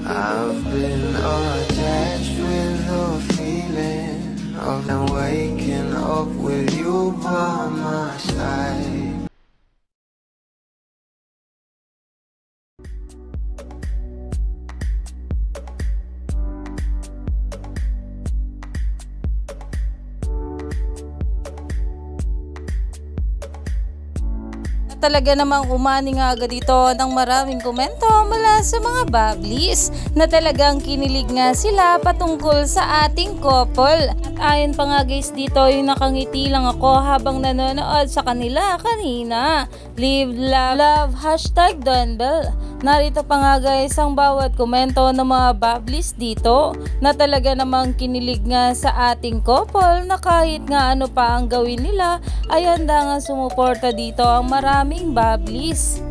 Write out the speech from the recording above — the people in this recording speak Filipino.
I've been attached with the feeling of them waking up with you by my side. Talaga namang umani nga agad ito ng maraming komento mula sa mga bablis na talagang kinilig nga sila patungkol sa ating couple. At ayon pa nga guys dito, yung nakangiti lang ako habang nanonood sa kanila kanina. Live, love, hashtag Donbell. Narito pa nga guys ang bawat komento ng mga bablis dito na talaga namang kinilig nga sa ating couple na kahit nga ano pa ang gawin nila ay handa nga sumuporta dito ang maraming bablis.